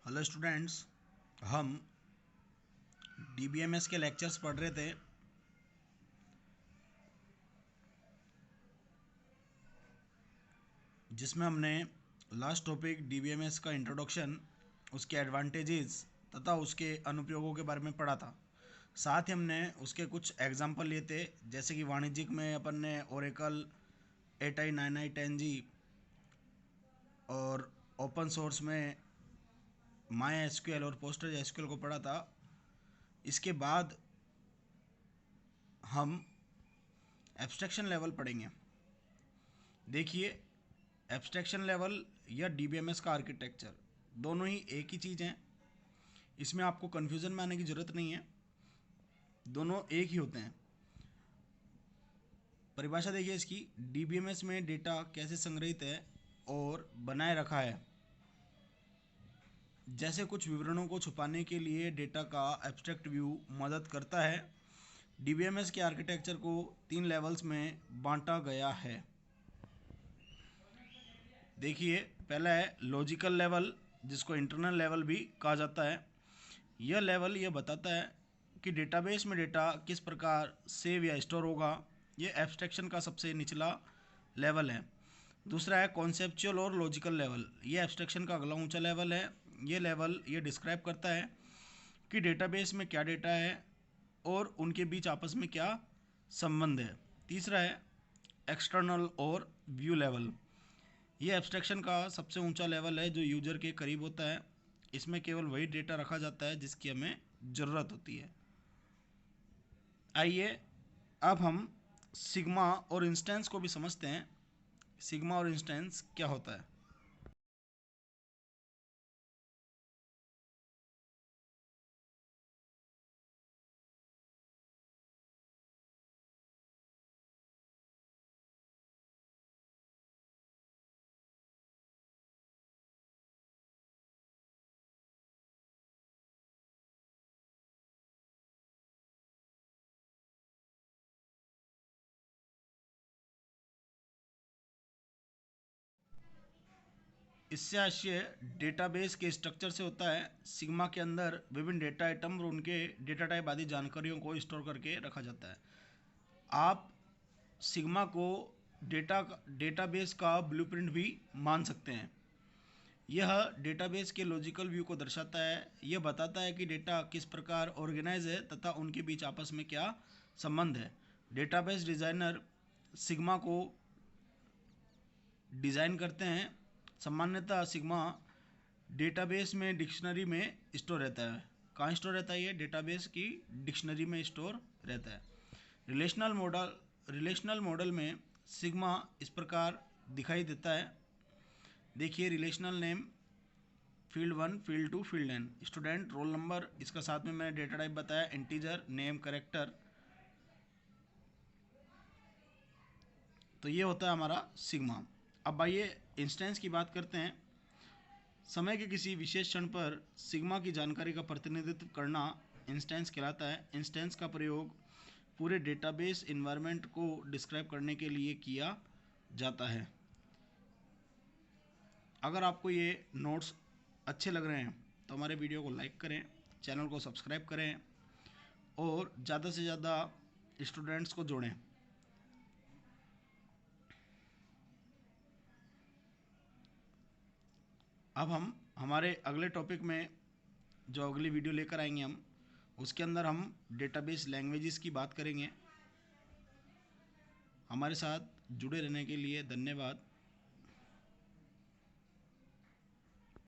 Hello students, हम DBMS के lectures पढ़ रहे थे। जिसमें हमने लास्ट टॉपिक डीबीएमएस का इंट्रोडक्शन, उसके एडवांटेजेस तथा उसके अनुप्रयोगों के बारे में पढ़ा था। साथ ही हमने उसके कुछ एग्जाम्पल लिए थे, जैसे कि वाणिज्यिक में अपन ने ओरेकल 8i 9i 10g और ओपन सोर्स में माई एसक्यूएल और पोस्टल एसक्यूएल को पढ़ा था। इसके बाद हम एब्स्ट्रैक्शन लेवल पढ़ेंगे। देखिए, एब्स्ट्रैक्शन लेवल या डीबीएमएस का आर्किटेक्चर दोनों ही एक ही चीज़ हैं। इसमें आपको कन्फ्यूज़न में आने की ज़रूरत नहीं है, दोनों एक ही होते हैं। परिभाषा देखिए इसकी, डीबीएमएस में डेटा कैसे संग्रहित है और बनाए रखा है। जैसे कुछ विवरणों को छुपाने के लिए डेटा का एब्स्ट्रैक्ट व्यू मदद करता है। डीबीएमएस के आर्किटेक्चर को 3 लेवल्स में बांटा गया है। देखिए, पहला है लॉजिकल लेवल, जिसको इंटरनल लेवल भी कहा जाता है। यह लेवल यह बताता है कि डेटाबेस में डेटा किस प्रकार सेव या स्टोर होगा। यह एब्स्ट्रैक्शन का सबसे निचला लेवल है। दूसरा है कॉन्सेप्चुअल और लॉजिकल लेवल, यह एब्स्ट्रैक्शन का अगला ऊंचा लेवल है। यह लेवल यह डिस्क्राइब करता है कि डेटाबेस में क्या डेटा है और उनके बीच आपस में क्या संबंध है। तीसरा है एक्सटर्नल और व्यू लेवल, ये एब्स्ट्रैक्शन का सबसे ऊंचा लेवल है जो यूजर के करीब होता है। इसमें केवल वही डेटा रखा जाता है जिसकी हमें ज़रूरत होती है। आइए अब हम सिग्मा और इंस्टेंस को भी समझते हैं। सिग्मा और इंस्टेंस क्या होता है। इससे आशय डेटाबेस के स्ट्रक्चर से होता है। सिग्मा के अंदर विभिन्न डेटा आइटम और उनके डेटा टाइप आदि जानकारियों को स्टोर करके रखा जाता है। आप सिग्मा को डेटाबेस का ब्लूप्रिंट भी मान सकते हैं। यह डेटाबेस के लॉजिकल व्यू को दर्शाता है। यह बताता है कि डेटा किस प्रकार ऑर्गेनाइज है तथा उनके बीच आपस में क्या संबंध है। डेटाबेस डिज़ाइनर सिग्मा को डिज़ाइन करते हैं। सामान्यतः सिग्मा डेटाबेस में डिक्शनरी में स्टोर रहता है। कहाँ स्टोर रहता है? ये डेटाबेस की डिक्शनरी में स्टोर रहता है। रिलेशनल मॉडल में सिग्मा इस प्रकार दिखाई देता है। देखिए, relational name field 1, field 2, field n, student, roll number, इसका साथ में मैंने डेटा टाइप बताया इंटीजर, नेम, करेक्टर। तो ये होता है हमारा सिग्मा। अब आइए इंस्टेंस की बात करते हैं। समय के किसी विशेष क्षण पर सिग्मा की जानकारी का प्रतिनिधित्व करना इंस्टेंस कहलाता है। इंस्टेंस का प्रयोग पूरे डेटाबेस इन्वायरमेंट को डिस्क्राइब करने के लिए किया जाता है। अगर आपको ये नोट्स अच्छे लग रहे हैं तो हमारे वीडियो को लाइक करें, चैनल को सब्सक्राइब करें और ज़्यादा से ज़्यादा स्टूडेंट्स को जोड़ें। अब हम हमारे अगले टॉपिक में जो अगली वीडियो लेकर आएंगे हम उसके अंदर हम डेटाबेस लैंग्वेजेस की बात करेंगे। हमारे साथ जुड़े रहने के लिए धन्यवाद।